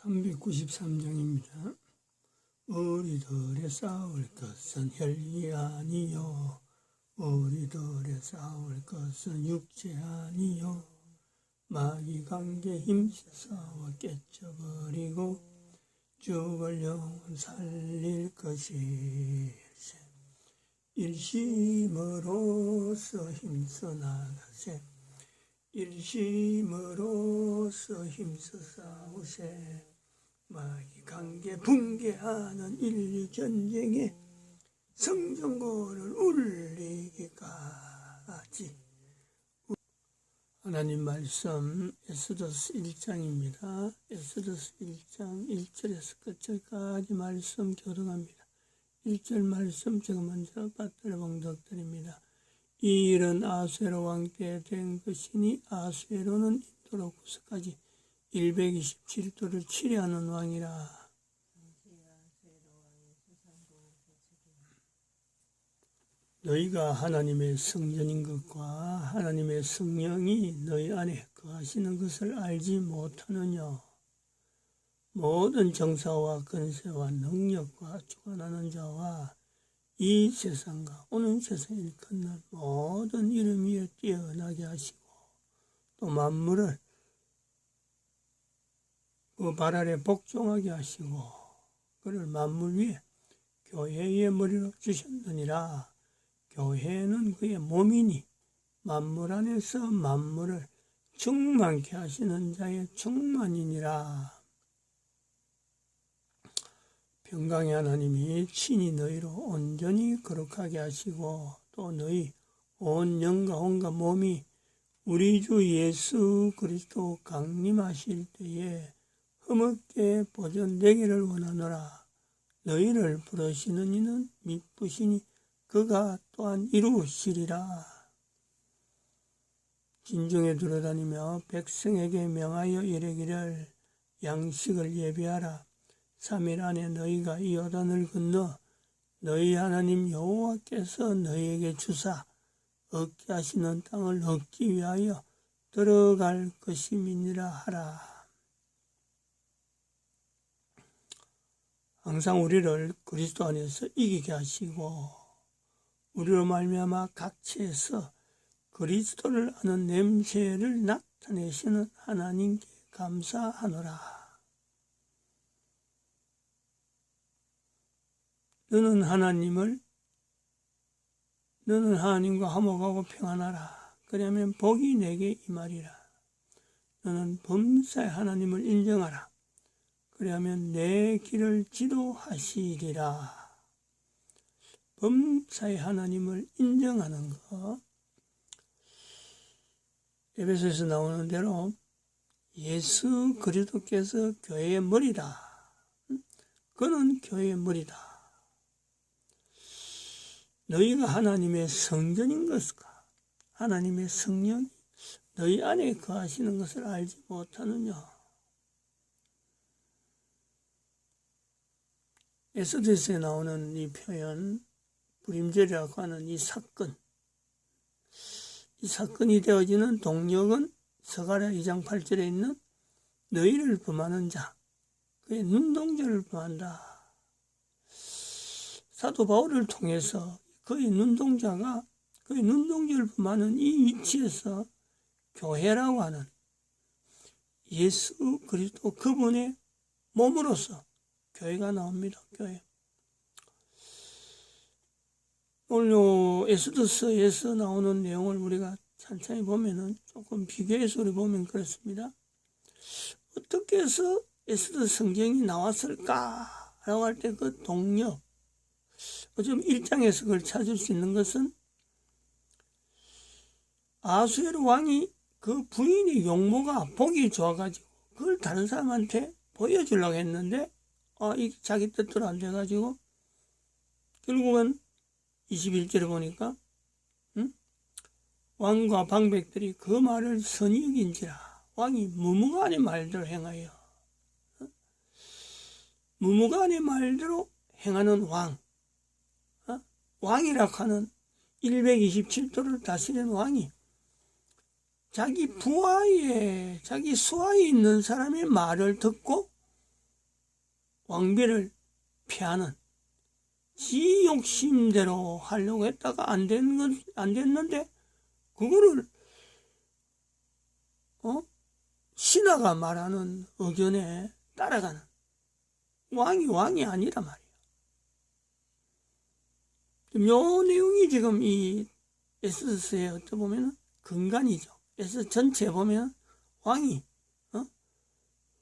393장입니다. 우리들의 싸울 것은 혈이 아니요 우리들의 싸울 것은 육체 아니요 마귀 관계 힘써 싸워 깨쳐버리고 죽을 영혼 살릴 것일세. 일심으로써 힘써 나가세. 일심으로써 힘써 싸우세. 마귀 관계 붕괴하는 인류 전쟁에 성전고를 울리기까지. 하나님 말씀 에스더서 1장입니다. 에스더서 1장 1절에서 끝절까지 말씀 교독합니다. 1절 말씀 제가 먼저 받들어 봉독드립니다. 이 일은 아수에로 왕 때 된 것이니 아수에로는 인도로 구스까지 127도를 치려하는 왕이라. 너희가 하나님의 성전인 것과 하나님의 성령이 너희 안에 거하시는 것을 알지 못하느냐. 모든 정사와 권세와 능력과 주관하는 자와 이 세상과 오는 세상에 일컫는 모든 이름 위에 뛰어나게 하시고 또 만물을 그 발 아래 복종하게 하시고 그를 만물 위에 교회의 머리로 주셨느니라. 교회는 그의 몸이니 만물 안에서 만물을 충만케 하시는 자의 충만이니라. 평강의 하나님이 친히 너희로 온전히 거룩하게 하시고 또 너희 온 영과 혼과 몸이 우리 주 예수 그리스도 강림하실 때에 흠없게 보존되기를 원하노라. 너희를 부르시는 이는 미쁘시니 그가 또한 이루시리라. 진중에 들어다니며 백성에게 명하여 이르기를 양식을 예비하라. 3일 안에 너희가 이 요단을 건너 너희 하나님 여호와께서 너희에게 주사 얻게 하시는 땅을 얻기 위하여 들어갈 것임이니라 하라. 항상 우리를 그리스도 안에서 이기게 하시고 우리로 말미암아 각처에서 그리스도를 아는 냄새를 나타내시는 하나님께 감사하노라. 너는 하나님과 화목하고 평안하라. 그러면 복이 내게 임하리라. 너는 범사에 하나님을 인정하라. 그러면 내 길을 지도하시리라. 범사에 하나님을 인정하는 것. 에베소에서 나오는 대로 예수 그리스도께서 교회의 머리다. 그는 교회의 머리다. 너희가 하나님의 성전인 것과 하나님의 성령이 너희 안에 거하시는 것을 알지 못하느냐. 에스더서에 나오는 이 표현, 불임절이라고 하는 이 사건이 되어지는 동력은 스가랴 2장 8절에 있는 너희를 범하는 자, 그의 눈동자를 범한다. 사도 바울을 통해서 그의 눈동자를 범하는 이 위치에서 교회라고 하는 예수 그리스도 그분의 몸으로서 교회가 나옵니다. 교회. 오늘 에스더서에서 나오는 내용을 우리가 천천히 보면은 조금 비교해서 우리 보면 그렇습니다. 어떻게 해서 에스더 성경이 나왔을까? 라고 할 때 그 동력, 어쩌면 1장에서 그걸 찾을 수 있는 것은 아수에로 왕이 그 부인의 용모가 보기 좋아가지고 그걸 다른 사람한테 보여주려고 했는데 이 자기 뜻대로 안 돼가지고 결국은 21절에 보니까 왕과 방백들이 그 말을 선히 여긴지라. 왕이 무무간의 말대로 행하여 무무간의 말대로 행하는 왕이라고 하는 127도를 다스리는 왕이 자기 부하에 자기 수하에 있는 사람의 말을 듣고 왕비를 피하는 지 욕심대로 하려고 했다가 안 됐는데 그거를 신하가 말하는 의견에 따라가는 왕이 아니란 말이에요. 요 내용이 지금 이 에스더서의 어떻게 보면 근간이죠. 에스더 전체에 보면 왕이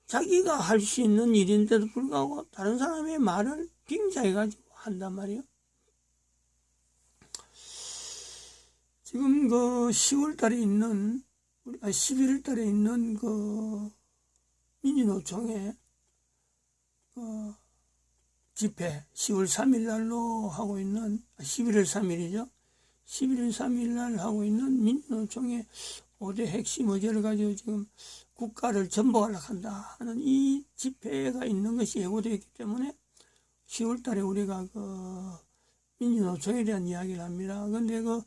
자기가 할 수 있는 일인데도 불구하고 다른 사람의 말을 빙자해가지고 한단 말이에요. 지금 그 10월 달에 있는 11월 달에 있는 그 민주노총의 집회 10월 3일 날로 하고 있는 11월 3일이죠. 11월 3일 날 하고 있는 민주노총의 5대 핵심 의제를 가지고 지금 국가를 전복하려고 한다 하는 이 집회가 있는 것이 예고되어 있기 때문에 10월 달에 우리가 그 민주노총에 대한 이야기를 합니다. 근데 그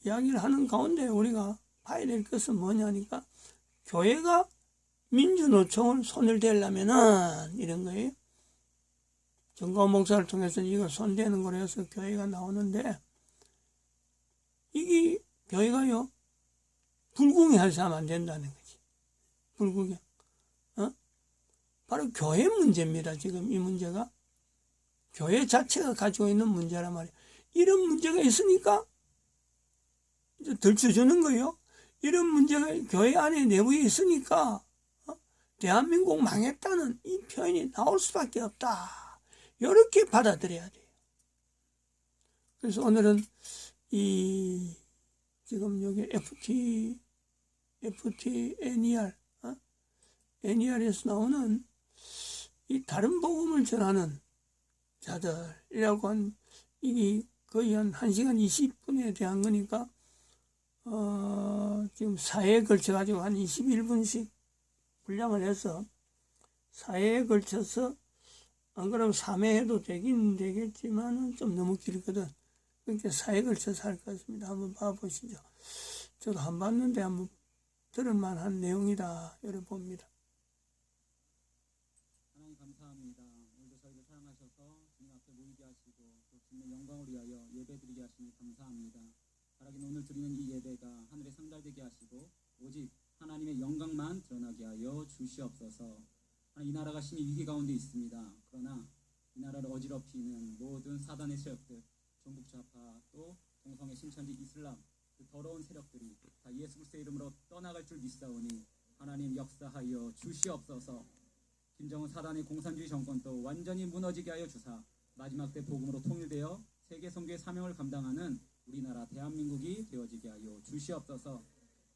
이야기를 하는 가운데 우리가 봐야 될 것은 뭐냐니까 교회가 민주노총을 손을 대려면은 이런 거예요. 정가원 목사를 통해서 이걸 손대는 거로 해서 교회가 나오는데 이게 교회가요 불공해서 하면 안 된다는 거지. 불공해. 바로 교회 문제입니다. 지금 이 문제가 교회 자체가 가지고 있는 문제란 말이에요. 이런 문제가 있으니까 이제 들춰주는 거예요. 이런 문제가 교회 안에 내부에 있으니까 대한민국 망했다는 이 표현이 나올 수밖에 없다. 이렇게 받아들여야 돼요. 그래서 오늘은 이 지금 여기 NER, NER에서 나오는 이 다른 복음을 전하는 자들이라고 한 이게 거의 한 1시간 20분에 대한 거니까 지금 4회에 걸쳐가지고 한 21분씩 분량을 해서 4회에 걸쳐서 안 그러면 3회 해도 되긴 되겠지만은 좀 너무 길거든. 그러니까 4회에 걸쳐서 할 것 같습니다. 한번 봐보시죠. 저도 안 봤는데 한번 들을만한 내용이다 이렇게 봅니다. 하나님 감사합니다. 오늘도 저희를 사랑하셔서 주님 앞에 모이게 하시고 또 주님의 영광을 위하여 예배드리게 하시니 감사합니다. 바라기는 오늘 드리는 이 예배가 하늘에 상달되게 하시고 오직 하나님의 영광만 드러나게 하여 주시옵소서. 이 나라가 심히 위기 가운데 있습니다. 그러나 이 나라를 어지럽히는 모든 사단의 세력들, 종북 좌파 또 동성애 신천지 이슬람 그 더러운 세력들이 다 예수 그리스도의 이름으로 떠나갈 줄 믿사오니 하나님 역사하여 주시옵소서. 김정은 사단의 공산주의 정권도 완전히 무너지게 하여 주사 마지막 때 복음으로 통일되어 세계 선교의 사명을 감당하는 우리나라 대한민국이 되어지게 하여 주시옵소서.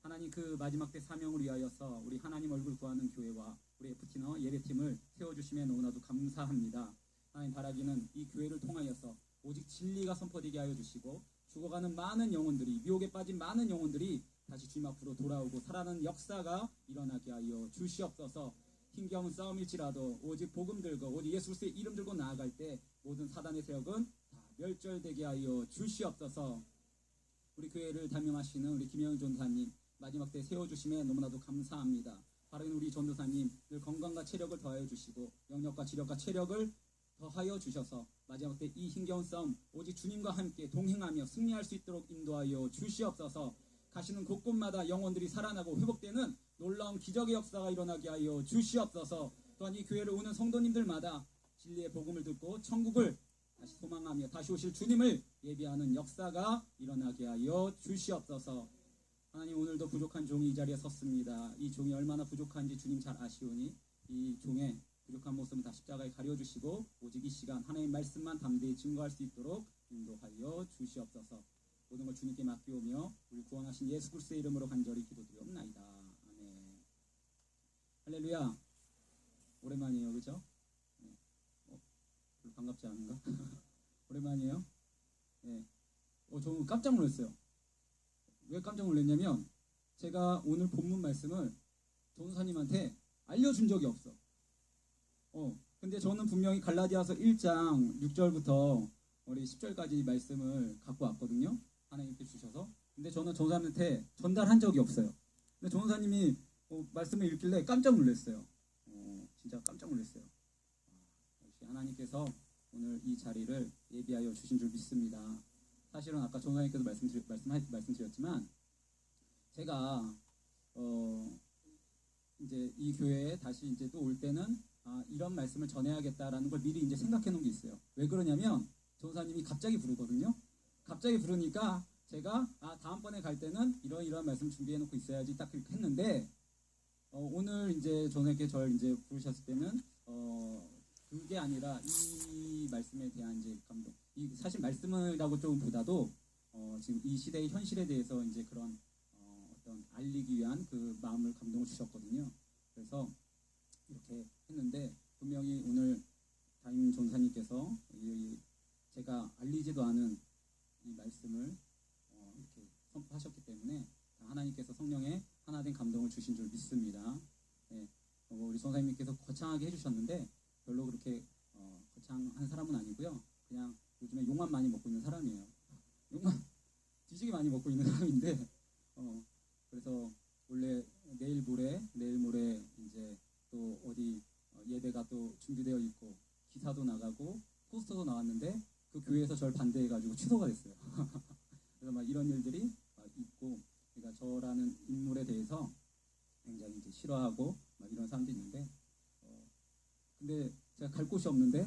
하나님 그 마지막 때 사명을 위하여서 우리 하나님 얼굴 구하는 교회와 우리 FT너 예배팀을 세워주심에 너무나도 감사합니다. 하나님 바라기는 이 교회를 통하여서 오직 진리가 선포되게 하여 주시고 죽어가는 많은 영혼들이 미혹에 빠진 많은 영혼들이 다시 주님 앞으로 돌아오고 살아나는 역사가 일어나게 하여 주시옵소서. 힘겨운 싸움일지라도 오직 복음 들고 오직 예수 그리스도의 이름 들고 나아갈 때 모든 사단의 세력은 다 멸절되게 하여 주시옵소서. 우리 교회를 담임하시는 우리 김영희 전도사님 마지막 때 세워주심에 너무나도 감사합니다. 바로 우리 전도사님 늘 건강과 체력을 더하여 주시고 영역과 지력과 체력을 더하여 주셔서 마지막 때 이 힘겨운 싸움 오직 주님과 함께 동행하며 승리할 수 있도록 인도하여 주시옵소서. 가시는 곳곳마다 영혼들이 살아나고 회복되는 놀라운 기적의 역사가 일어나게 하여 주시옵소서. 또한 이 교회를 오는 성도님들마다 진리의 복음을 듣고 천국을 다시 소망하며 다시 오실 주님을 예비하는 역사가 일어나게 하여 주시옵소서. 하나님 오늘도 부족한 종이 이 자리에 섰습니다. 이 종이 얼마나 부족한지 주님 잘 아시오니 이 종의 부족한 모습은 다 십자가에 가려주시고 오직 이 시간 하나님의 말씀만 담대히 증거할 수 있도록 인도하여 주시옵소서. 모든 걸 주님께 맡기오며 우리 구원하신 예수 그리스도의 이름으로 간절히 기도드리옵나이다. 아멘. 할렐루야. 오랜만이에요, 그죠? 별로 반갑지 않은가? 오랜만이에요. 네. 저는 깜짝 놀랐어요. 왜 깜짝 놀랐냐면 제가 오늘 본문 말씀을 전도사님한테 알려준 적이 없어. 근데 저는 분명히 갈라디아서 1장 6절부터 우리 10절까지 말씀을 갖고 왔거든요. 하나님께 주셔서. 근데 저는 전도사님한테 전달한 적이 없어요. 근데 전도사님이 말씀을 읽길래 깜짝 놀랐어요. 진짜 깜짝 놀랐어요. 역시 하나님께서 오늘 이 자리를 예비하여 주신 줄 믿습니다. 사실은 아까 전사님께서 말씀드렸지만 제가 이제 이 교회에 다시 이제 또 올 때는 이런 말씀을 전해야겠다라는 걸 미리 이제 생각해 놓은 게 있어요. 왜 그러냐면 전사님이 갑자기 부르거든요. 갑자기 부르니까 제가 다음번에 갈 때는 이런 말씀 준비해 놓고 있어야지 딱 그렇게 했는데 오늘 이제 전에게 저를 이제 부르셨을 때는 그게 아니라 이 말씀에 대한 이제 감동. 사실 말씀이라고 좀 보다도 지금 이 시대의 현실에 대해서 이제 그런 어떤 알리기 위한 그 마음을 감동을 주셨거든요. 그래서 이렇게 했는데 분명히 오늘 담임 전사님께서 제가 알리지도 않은 이 말씀을 이렇게 선포하셨기 때문에 하나님께서 성령의 하나된 감동을 주신 줄 믿습니다. 네, 우리 전사님께서 거창하게 해주셨는데 별로 그렇게 거창한 사람은 아니고요. 그냥 요즘에 욕만 많이 먹고 있는 사람이에요. 욕만 뒤지게 많이 먹고 있는 사람인데 그래서 원래 내일 모레 이제 또 어디 예배가 또 준비되어 있고 기사도 나가고 포스터도 나왔는데 그 교회에서 저를 반대해가지고 취소가 됐어요. 그래서 막 이런 일들이 있고, 그러니까 저라는 인물에 대해서 굉장히 이제 싫어하고 막 이런 사람도 있는데, 근데 제가 갈 곳이 없는데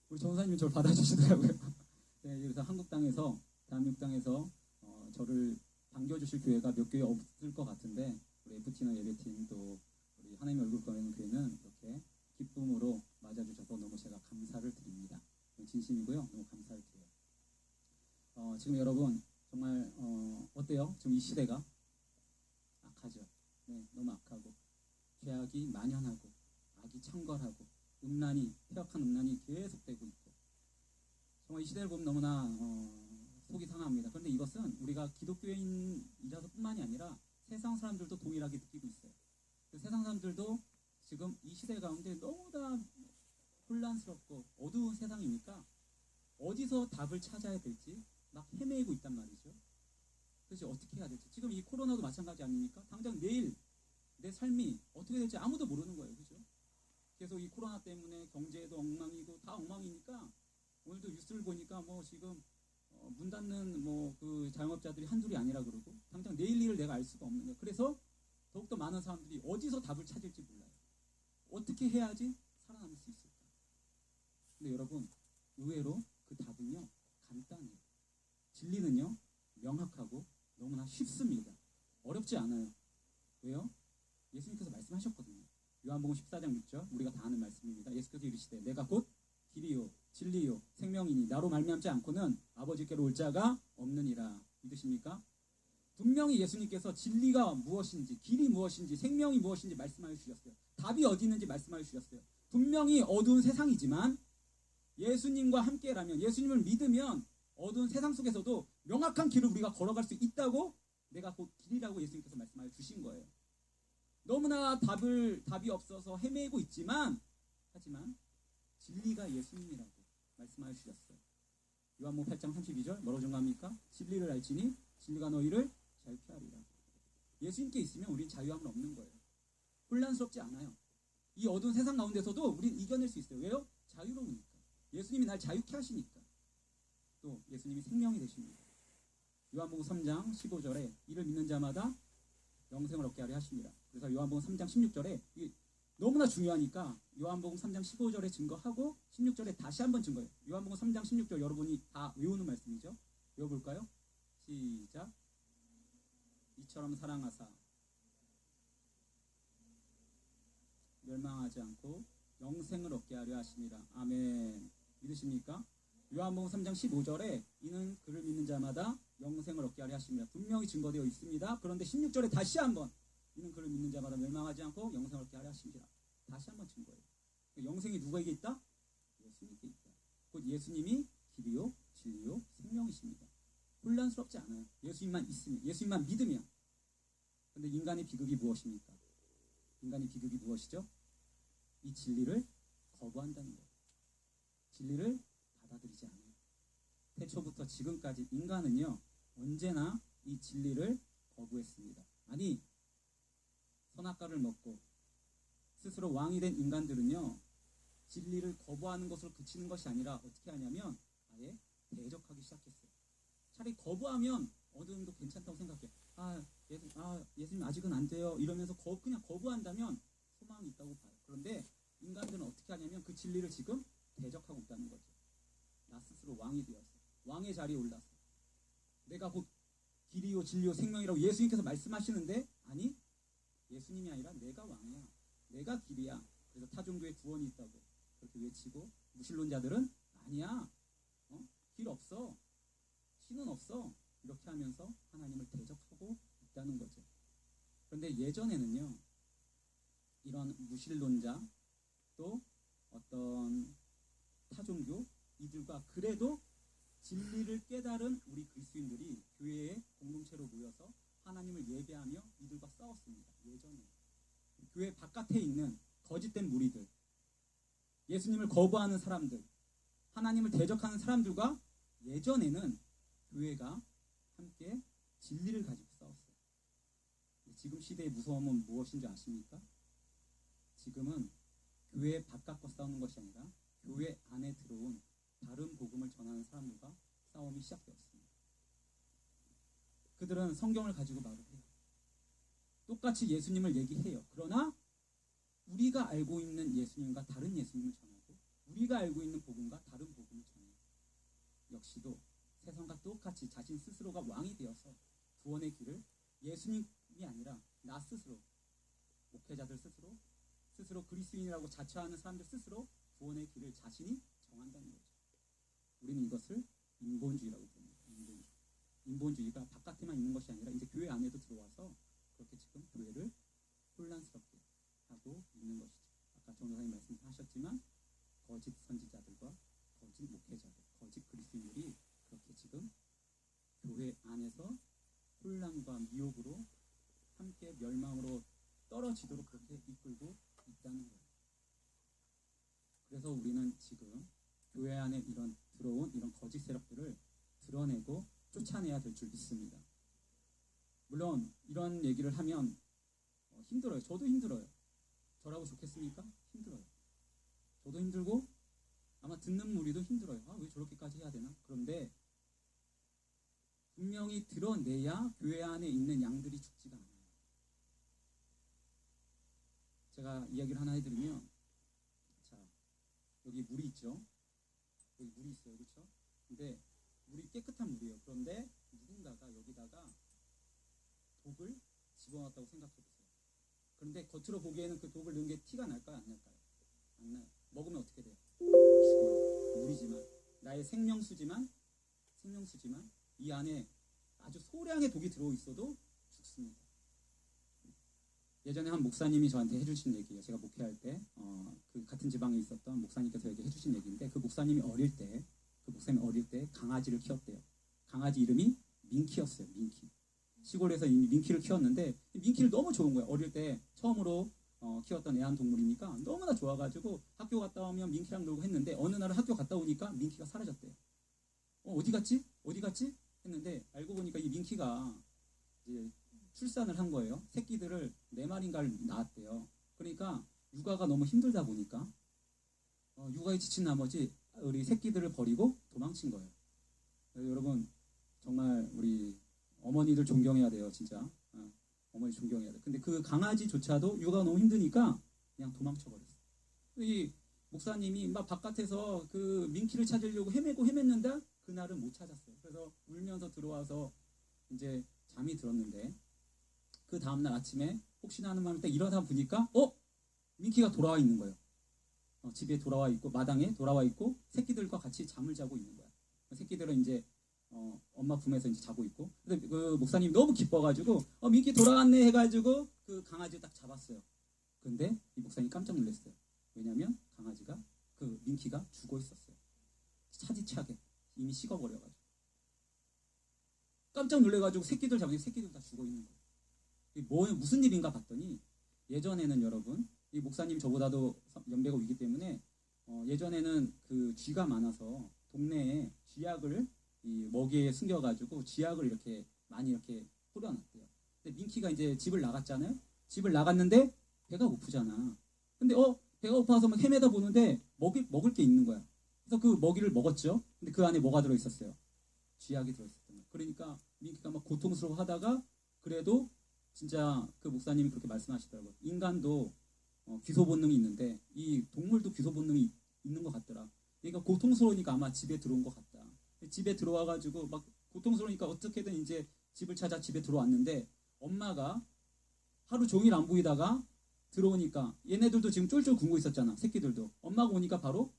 우리 전사님이 저를 받아주시더라고요. 네, 그래서 한국 땅에서 대한민국 땅에서 저를 반겨주실 교회가 몇 교회 없을 것 같은데 우리 FT나 예배팀 또 우리 하나님의 얼굴 꺼내는 교회는 이렇게 기쁨으로 맞아주셔서 너무 제가 감사를 드립니다. 진심이고요. 너무 감사를 드려요. 지금 여러분 정말 어때요? 지금 이 시대가 악하죠. 네, 너무 악하고 죄악이 만연하고 악이 창궐하고 폐역한 음란이 계속되고 있고 정말 이 시대를 보면 너무나 속이 상합니다. 그런데 이것은 우리가 기독교인이라서 뿐만이 아니라 세상 사람들도 동일하게 느끼고 있어요. 세상 사람들도 지금 이 시대 가운데 너무나 혼란스럽고 어두운 세상이니까 어디서 답을 찾아야 될지 막 헤매고 있단 말이죠. 그래서 어떻게 해야 될지. 지금 이 코로나도 마찬가지 아닙니까? 당장 내일 내 삶이 어떻게 될지 아무도 모르는 거예요. 그죠? 계속 이 코로나 때문에 경제도 엉망이고 다 엉망이니까 오늘도 뉴스를 보니까 뭐 지금 문 닫는 뭐 그 자영업자들이 한둘이 아니라 그러고 당장 내일 일을 내가 알 수가 없는 거예요. 그래서 더욱더 많은 사람들이 어디서 답을 찾을지 몰라요. 어떻게 해야지 살아남을 수 있을까? 근데 여러분 의외로 그 답은요 간단해요. 진리는요 명확하고 너무나 쉽습니다. 어렵지 않아요. 왜요? 예수님께서 말씀하셨거든요. 요한복음 14장 6절 우리가 다 아는 말씀입니다. 예수께서 이르시되 내가 곧 길이요 진리요 생명이니 나로 말미암지 않고는 아버지께로 올 자가 없느니라. 믿으십니까? 분명히 예수님께서 진리가 무엇인지 길이 무엇인지 생명이 무엇인지 말씀하여 주셨어요. 답이 어디 있는지 말씀하여 주셨어요. 분명히 어두운 세상이지만 예수님과 함께라면 예수님을 믿으면 어두운 세상 속에서도 명확한 길을 우리가 걸어갈 수 있다고 내가 곧 길이라고 예수님께서 말씀하여 주신 거예요. 너무나 답이 없어서 헤매고 있지만 하지만 진리가 예수님이라고 말씀하여 주셨어요. 요한복음 8장 32절 뭐라고 증가합니까? 진리를 알지니 진리가 너희를 자유케 하리라. 예수님께 있으면 우린 자유함은 없는 거예요. 혼란스럽지 않아요. 이 어두운 세상 가운데서도 우린 이겨낼 수 있어요. 왜요? 자유로우니까. 예수님이 날 자유케 하시니까. 또 예수님이 생명이 되십니다. 요한복음 3장 15절에 이를 믿는 자마다 영생을 얻게 하려 하십니다. 그래서 요한복음 3장 16절에 너무나 중요하니까 요한복음 3장 15절에 증거하고 16절에 다시 한번 증거해요. 요한복음 3장 16절 여러분이 다 외우는 말씀이죠. 외워볼까요? 시작. 이처럼 사랑하사 멸망하지 않고 영생을 얻게 하려 하심이라. 아멘. 믿으십니까? 요한복음 3장 15절에 이는 그를 믿는 자마다 영생을 얻게 하려 하십니다. 분명히 증거되어 있습니다. 그런데 16절에 다시 한번 이는 그를 믿는 자마다 멸망하지 않고 영생을 얻게 하려 하십니다. 다시 한번 증거해요. 영생이 누구에게 있다? 예수님께 있다. 곧 예수님이 길이요 진리요 생명이십니다. 혼란스럽지 않아요. 예수님만 있으면, 예수님만 믿으면. 그런데 인간의 비극이 무엇입니까? 인간의 비극이 무엇이죠? 이 진리를 거부한다는 거예요. 진리를 받아들이지 않아요. 태초부터 지금까지 인간은요 언제나 이 진리를 거부했습니다. 아니 선악과를 먹고 스스로 왕이 된 인간들은요 진리를 거부하는 것으로 그치는 것이 아니라 어떻게 하냐면 아예 대적하기 시작했어요. 차라리 거부하면 어느 정도 괜찮다고 생각해. 예수님 아직은 안 돼요. 이러면서 그냥 거부한다면 소망이 있다고 봐요. 그런데 인간들은 어떻게 하냐면 그 진리를 지금 대적하고 있다는 거죠. 나 스스로 왕이 되었어. 왕의 자리에 올랐어. 내가 곧 길이요 진리요 생명이라고 예수님께서 말씀하시는데 아니 예수님이 아니라 내가 왕이야. 내가 길이야. 그래서 타종교에 구원이 있다고 그렇게 외치고 무신론자들은 아니야. 길 없어. 신은 없어. 이렇게 하면서 하나님을 대적하고 있다는 거죠. 그런데 예전에는요. 이런 무신론자 또 어떤 타종교 이들과 그래도 진리를 깨달은 우리 그리스도인들이 교회의 공동체로 모여서 하나님을 예배하며 이들과 싸웠습니다. 예전에 교회 바깥에 있는 거짓된 무리들, 예수님을 거부하는 사람들, 하나님을 대적하는 사람들과 예전에는 교회가 함께 진리를 가지고 싸웠어요. 지금 시대의 무서움은 무엇인지 아십니까? 지금은 교회 바깥과 싸우는 것이 아니라 교회 안에 들어온 다른 복음을 전하는 사람들과 싸움이 시작되었습니다. 그들은 성경을 가지고 말을 해요. 똑같이 예수님을 얘기해요. 그러나 우리가 알고 있는 예수님과 다른 예수님을 전하고 우리가 알고 있는 복음과 다른 복음을 전해요. 역시도 세상과 똑같이 자신 스스로가 왕이 되어서 구원의 길을 예수님이 아니라 나 스스로, 목회자들 스스로 그리스도인이라고 자처하는 사람들 스스로 구원의 길을 자신이 정한다는 거죠. 우리는 이것을 인본주의라고 부릅니다. 인본주의가 바깥에만 있는 것이 아니라 이제 교회 안에도 들어와서 그렇게 지금 교회를 혼란스럽게 하고 있는 것이죠. 아까 전도사님 말씀하셨지만 거짓 선지자들과 거짓 목회자들, 거짓 그리스도인들이 그렇게 지금 교회 안에서 혼란과 미혹으로 함께 멸망으로 떨어지도록 그렇게 이끌고 있다는 거예요. 그래서 우리는 지금 교회 안에 들어온 이런 거짓 세력들을 드러내고 쫓아내야 될 줄 믿습니다. 물론 이런 얘기를 하면 힘들어요. 저도 힘들어요. 저라고 좋겠습니까? 힘들어요. 저도 힘들고 아마 듣는 무리도 힘들어요. 왜 저렇게까지 해야 되나? 그런데 분명히 드러내야 교회 안에 있는 양들이 죽지가 않아요. 제가 이야기를 하나 해드리면, 자, 여기 물이 있죠? 여기 물이 있어요. 그렇죠? 근데 물이 깨끗한 물이에요. 그런데 누군가가 여기다가 독을 집어넣었다고 생각해보세요. 그런데 겉으로 보기에는 그 독을 넣은 게 티가 날까요? 안 날까요? 안 나요. 먹으면 어떻게 돼요? 죽어요. 물이지만, 나의 생명수지만 이 안에 아주 소량의 독이 들어있어도 죽습니다. 예전에 한 목사님이 저한테 해주신 얘기예요. 제가 목회할 때 그 같은 지방에 있었던 목사님께서 얘기 해주신 얘기인데 그 목사님이 어릴 때 강아지를 키웠대요. 강아지 이름이 민키였어요. 민키. 시골에서 이미 민키를 키웠는데 민키를 너무 좋은 거예요. 어릴 때 처음으로 키웠던 애완동물이니까 너무나 좋아가지고 학교 갔다 오면 민키랑 놀고 했는데 어느 날은 학교 갔다 오니까 민키가 사라졌대요. 어디 갔지? 했는데 알고 보니까 이 민키가 이제 출산을 한 거예요. 새끼들을 4마리인가를 낳았대요. 그러니까 육아가 너무 힘들다 보니까 육아에 지친 나머지 우리 새끼들을 버리고 도망친 거예요. 여러분 정말 우리 어머니들 존경해야 돼요. 진짜 어머니 존경해야 돼요. 근데 그 강아지조차도 육아가 너무 힘드니까 그냥 도망쳐버렸어요. 이 목사님이 막 바깥에서 그 민키를 찾으려고 헤맸는데 그날은 못 찾았어요. 그래서 울면서 들어와서 이제 잠이 들었는데 그 다음날 아침에 혹시나 하는 마음에 딱 일어나 보니까 민키가 돌아와 있는 거예요. 집에 돌아와 있고 마당에 돌아와 있고 새끼들과 같이 잠을 자고 있는 거야. 새끼들은 이제 엄마 품에서 이제 자고 있고. 근데 그 목사님이 너무 기뻐가지고 민키 돌아왔네 해가지고 그 강아지를 딱 잡았어요. 근데 이 목사님이 깜짝 놀랐어요. 왜냐면 강아지가 그 민키가 죽어 있었어요. 차디차게 이미 식어버려가지고 깜짝 놀래가지고 새끼들 잡으니 새끼들 다 죽어 있는 거예요. 무슨 일인가 봤더니 예전에는 여러분 이 목사님 저보다도 연배가 위기 때문에 예전에는 그 쥐가 많아서 동네에 쥐약을 이 먹이에 숨겨가지고 쥐약을 이렇게 많이 이렇게 뿌려놨대요. 근데 민키가 이제 집을 나갔잖아요. 집을 나갔는데 배가 고프잖아. 근데 배가 고파서 막 헤매다 보는데 먹을 게 있는 거야. 그래서 그 먹이를 먹었죠. 근데 그 안에 뭐가 들어있었어요? 쥐약이 들어있었던 거예요. 그러니까 민키가 막 고통스러워하다가 그래도 진짜 그 목사님이 그렇게 말씀하시더라고요. 인간도 귀소 본능이 있는데 이 동물도 귀소 본능이 있는 것 같더라. 그러니까 고통스러우니까 아마 집에 들어온 것 같다. 집에 들어와가지고 막 고통스러우니까 어떻게든 이제 집을 찾아 집에 들어왔는데 엄마가 하루 종일 안 보이다가 들어오니까 얘네들도 지금 쫄쫄 굶고 있었잖아. 새끼들도. 엄마가 오니까 바로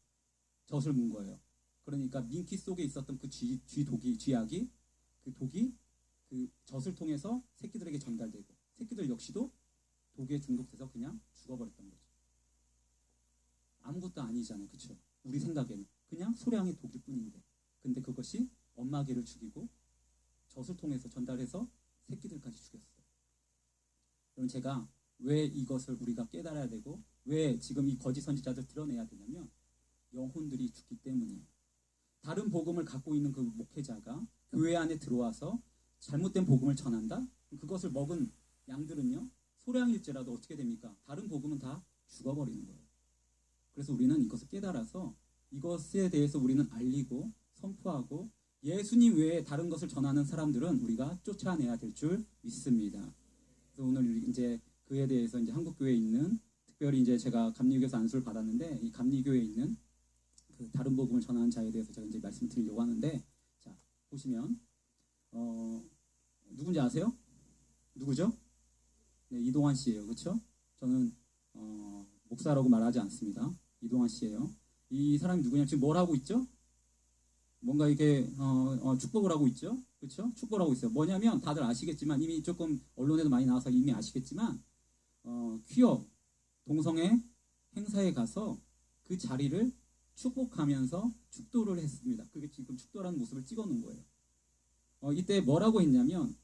젖을 문 거예요. 그러니까 민키 속에 있었던 그 쥐약이 그 독이 그 젖을 통해서 새끼들에게 전달되고 새끼들 역시도 독에 중독돼서 그냥 죽어버렸던 거죠. 아무것도 아니잖아요. 그렇죠? 우리 생각에는 그냥 소량의 독일 뿐인데 근데 그것이 엄마 개를 죽이고 젖을 통해서 전달해서 새끼들까지 죽였어요. 그럼 제가 왜 이것을 우리가 깨달아야 되고 왜 지금 이 거짓 선지자들 드러내야 되냐면 영혼들이 죽기 때문이에요. 다른 복음을 갖고 있는 그 목회자가 교회 안에 들어와서 잘못된 복음을 전한다? 그것을 먹은 양들은요 소량일지라도 어떻게 됩니까? 다른 복음은 다 죽어버리는 거예요. 그래서 우리는 이것을 깨달아서 이것에 대해서 우리는 알리고 선포하고 예수님 외에 다른 것을 전하는 사람들은 우리가 쫓아내야 될 줄 믿습니다. 그래서 오늘 이제 그에 대해서 이제 한국교회에 있는 특별히 이제 제가 감리교에서 안수를 받았는데 이 감리교회에 있는 그 다른 복음을 전하는 자에 대해서 제가 이제 말씀드리려고 하는데 자 보시면 누군지 아세요? 누구죠? 네, 이동환 씨예요. 그렇죠? 저는 목사라고 말하지 않습니다. 이동환 씨예요. 이 사람이 누구냐? 지금 뭘 하고 있죠? 뭔가 이게 축복을 하고 있죠. 그렇죠? 축복을 하고 있어요. 뭐냐면 다들 아시겠지만 이미 조금 언론에도 많이 나와서 이미 아시겠지만 퀴어 동성애 행사에 가서 그 자리를 축복하면서 축도를 했습니다. 그게 지금 축도라는 모습을 찍어놓은 거예요. 이때 뭐라고 했냐면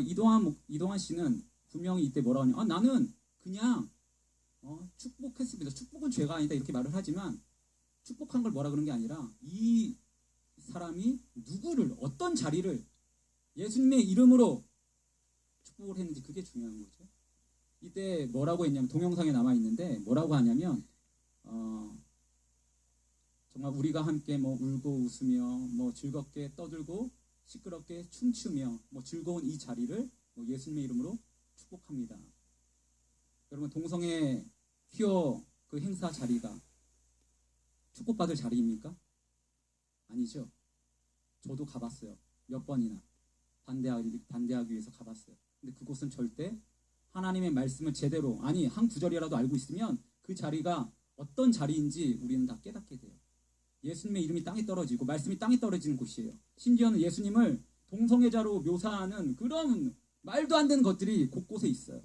이동환 씨는 분명히 이때 뭐라고 하냐면 나는 그냥 축복했습니다. 축복은 죄가 아니다 이렇게 말을 하지만 축복한 걸 뭐라 그런 게 아니라 이 사람이 누구를 어떤 자리를 예수님의 이름으로 축복을 했는지 그게 중요한 거죠. 이때 뭐라고 했냐면 동영상에 남아 있는데 뭐라고 하냐면 정말 우리가 함께 뭐 울고 웃으며 뭐 즐겁게 떠들고 시끄럽게 춤추며 뭐 즐거운 이 자리를 뭐 예수님의 이름으로 축복합니다. 여러분 동성애 퀴어 그 행사 자리가 축복받을 자리입니까? 아니죠. 저도 가봤어요. 몇 번이나 반대하기 위해서 가봤어요. 근데 그곳은 절대 하나님의 말씀을 제대로 아니 한 구절이라도 알고 있으면 그 자리가 어떤 자리인지 우리는 다 깨닫게 돼요. 예수님의 이름이 땅에 떨어지고 말씀이 땅에 떨어지는 곳이에요. 심지어는 예수님을 동성애자로 묘사하는 그런 말도 안 되는 것들이 곳곳에 있어요.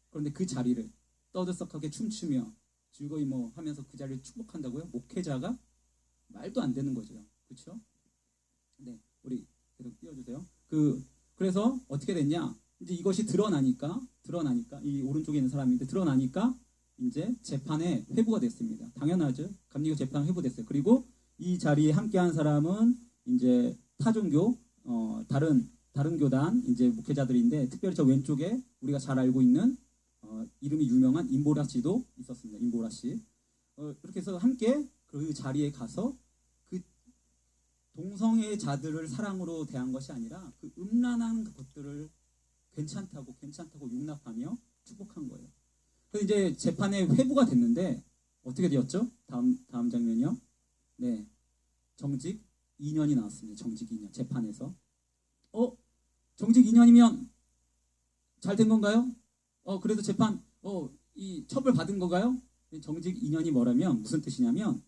그런데 그 자리를 떠들썩하게 춤추며 즐거이 뭐 하면서 그 자리를 축복한다고요? 목회자가? 말도 안 되는 거죠. 그렇죠? 네, 우리 계속 띄워주세요. 그래서 어떻게 됐냐? 이제 이것이 드러나니까 이 오른쪽에 있는 사람인데 드러나니까 이제 재판에 회부가 됐습니다. 당연하죠. 감리교 재판 회부됐어요. 그리고 이 자리에 함께한 사람은 이제 타종교 다른 교단 이제 목회자들인데 특별히 저 왼쪽에 우리가 잘 알고 있는 이름이 유명한 임보라 씨도 있었습니다. 임보라 씨. 이렇게 해서 함께 그 자리에 가서 그 동성애자들을 사랑으로 대한 것이 아니라 그 음란한 것들을 괜찮다고 용납하며 축복한 거예요. 그래서 이제 재판에 회부가 됐는데 어떻게 되었죠? 다음 장면이요. 네, 정직 2년이 나왔습니다. 정직 2년 재판에서. 정직 2년이면 잘 된 건가요? 그래도 재판 이 처벌 받은 건가요? 정직 2년이 뭐라면 무슨 뜻이냐면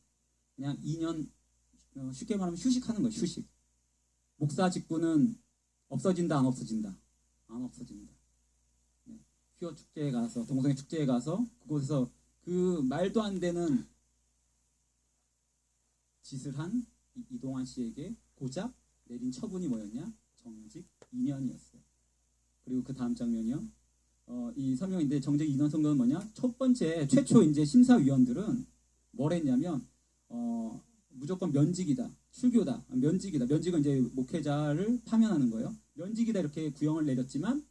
그냥 2년 쉽게 말하면 휴식하는 거예요. 휴식. 목사 직분은 없어진다 안 없어진다? 안 없어진다. 네. 퀴어 축제에 가서 동성애 축제에 가서 그곳에서 그 말도 안 되는 짓을 한 이동환 씨에게 고작 내린 처분이 뭐였냐? 정직 2년이었어요. 그리고 그 다음 장면이요. 이 설명인데 정직 2년 정도는 뭐냐? 첫 번째 최초 이제 심사위원들은 뭘 했냐면 무조건 면직이다. 출교다. 면직이다. 면직은 이제 목회자를 파면하는 거예요. 면직이다 이렇게 구형을 내렸지만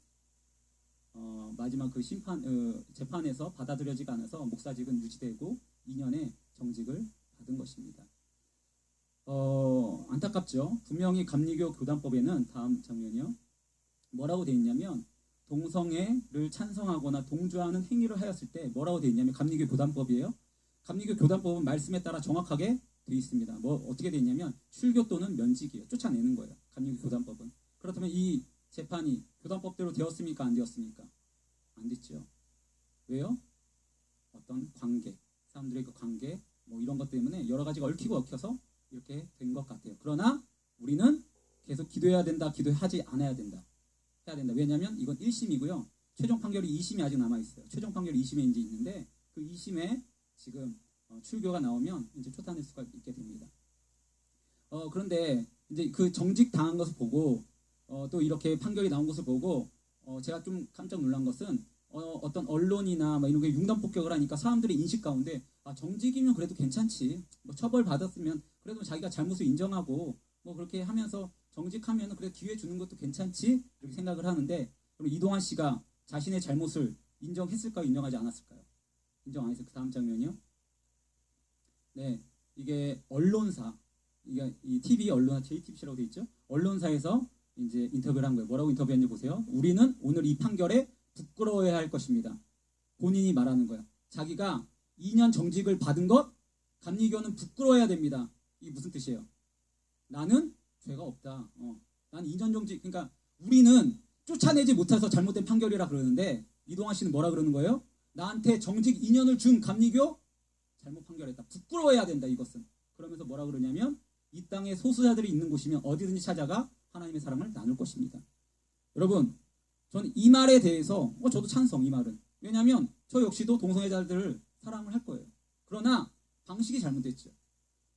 마지막 그 재판에서 받아들여지가 않아서 목사직은 유지되고 2년의 정직을 받은 것입니다. 안타깝죠. 분명히 감리교 교단법에는 다음 장면이요. 뭐라고 되어 있냐면 동성애를 찬성하거나 동조하는 행위를 하였을 때 뭐라고 되어 있냐면 감리교 교단법이에요. 감리교 교단법은 말씀에 따라 정확하게 되어 있습니다. 뭐 어떻게 되어 있냐면 출교 또는 면직이에요. 쫓아내는 거예요. 감리교 교단법은. 그렇다면 이 재판이 교단법대로 되었습니까? 안 되었습니까? 안 됐죠. 왜요? 어떤 관계, 사람들의 그 관계 뭐 이런 것 때문에 여러 가지가 얽히고 얽혀서 이렇게 된 것 같아요. 그러나 우리는 계속 기도해야 된다, 기도하지 않아야 된다. 해야 된다. 왜냐하면 이건 1심이고요. 최종 판결이 2심이 아직 남아있어요. 최종 판결이 2심에 이제 있는데 그 2심에 지금 출교가 나오면 이제 쫓아낼 수가 있게 됩니다. 그런데 이제 그 정직 당한 것을 보고 또 이렇게 판결이 나온 것을 보고 제가 좀 깜짝 놀란 것은 어떤 언론이나 막 이런 게 융단 폭격을 하니까 사람들의 인식 가운데 정직이면 그래도 괜찮지. 뭐 처벌 받았으면 그래도 자기가 잘못을 인정하고 뭐 그렇게 하면서 정직하면 그래 기회 주는 것도 괜찮지 이렇게 생각을 하는데 그럼 이동환 씨가 자신의 잘못을 인정했을까요? 인정하지 않았을까요? 인정 안 했어요. 그 다음 장면이요. 네, 이게 언론사, 이게 이 TV 언론사 JTBC라고 돼 있죠. 언론사에서 이제 인터뷰를 한 거예요. 뭐라고 인터뷰했는지 보세요. 우리는 오늘 이 판결에 부끄러워해야 할 것입니다. 본인이 말하는 거예요. 자기가 2년 정직을 받은 것 감리교는 부끄러워해야 됩니다. 이게 무슨 뜻이에요? 나는 죄가 없다. 난 2년 정직. 그러니까 우리는 쫓아내지 못해서 잘못된 판결이라 그러는데 이동환 씨는 뭐라 그러는 거예요? 나한테 정직 2년을 준 감리교 잘못 판결했다. 부끄러워해야 된다. 이것은. 그러면서 뭐라 그러냐면 이 땅에 소수자들이 있는 곳이면 어디든지 찾아가 하나님의 사랑을 나눌 것입니다. 여러분, 저는 이 말에 대해서 저도 찬성 이 말은. 왜냐하면 저 역시도 동성애자들을 사랑을 할 거예요. 그러나 방식이 잘못됐죠.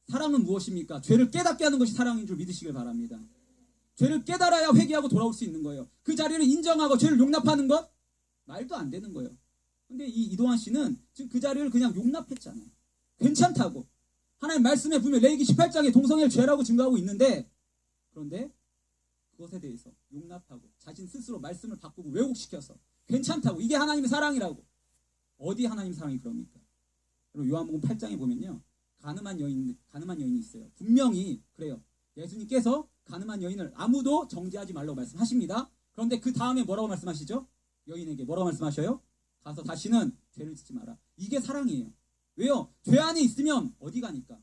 사랑은 무엇입니까? 죄를 깨닫게 하는 것이 사랑인 줄 믿으시길 바랍니다. 죄를 깨달아야 회개하고 돌아올 수 있는 거예요. 그 자리를 인정하고 죄를 용납하는 것? 말도 안 되는 거예요. 근데 이 이동환 씨는 지금 그 자리를 그냥 용납했잖아요. 괜찮다고. 하나님 말씀에 보면 레위기 18장에 동성애를 죄라고 증거하고 있는데 그런데 그것에 대해서 용납하고 자신 스스로 말씀을 바꾸고 왜곡시켜서 괜찮다고. 이게 하나님의 사랑이라고. 어디 하나님의 사랑이 그럽니까? 그리고 요한복음 8장에 보면요. 가늠한 여인이 있어요. 분명히 그래요. 예수님께서 가늠한 여인을 아무도 정죄하지 말라고 말씀하십니다. 그런데 그 다음에 뭐라고 말씀하시죠? 여인에게 뭐라고 말씀하셔요? 가서 다시는 죄를 짓지 마라. 이게 사랑이에요. 왜요? 죄 안에 있으면 어디 가니까?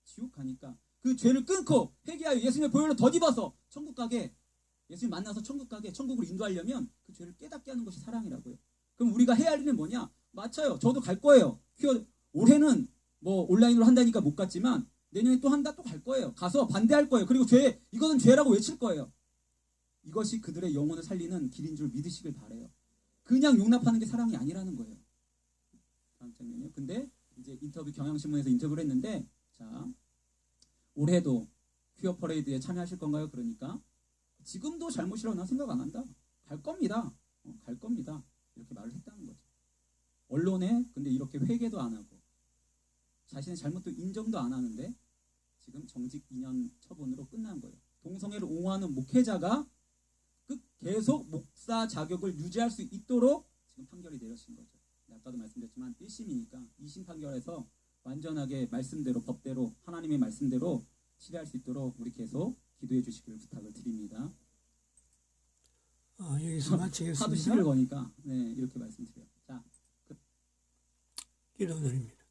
지옥 가니까. 그 죄를 끊고 회개하여 예수님의 보혈로 덧입어서 천국 가게, 예수님 만나서 천국 가게, 천국으로 인도하려면 그 죄를 깨닫게 하는 것이 사랑이라고요. 그럼 우리가 해야 할 일은 뭐냐? 맞아요. 저도 갈 거예요. 올해는 뭐 온라인으로 한다니까 못 갔지만 내년에 또 한다, 또 갈 거예요. 가서 반대할 거예요. 그리고 이거는 죄라고 외칠 거예요. 이것이 그들의 영혼을 살리는 길인 줄 믿으시길 바래요. 그냥 용납하는 게 사랑이 아니라는 거예요. 다음 장면이요. 근데 이제 경향신문에서 인터뷰를 했는데, 자, 올해도 퀴어 퍼레이드에 참여하실 건가요? 그러니까 지금도 잘못이라고 난 생각 안 한다. 갈 겁니다. 갈 겁니다. 이렇게 말을 했다는 거죠. 언론에 근데 이렇게 회개도 안 하고 자신의 잘못도 인정도 안 하는데 지금 정직 2년 처분으로 끝난 거예요. 동성애를 옹호하는 목회자가 계속 목사 자격을 유지할 수 있도록 지금 판결이 내려진 거죠. 아까도 말씀드렸지만 1심이니까 2심 판결에서 완전하게 말씀대로 법대로 하나님의 말씀대로 치료할 수 있도록 우리 계속 기도해 주시길 부탁을 드립니다. 여기서 마치겠습니다. 하도 시비를 거니까 네, 이렇게 말씀드려요. 자, 기도드립니다.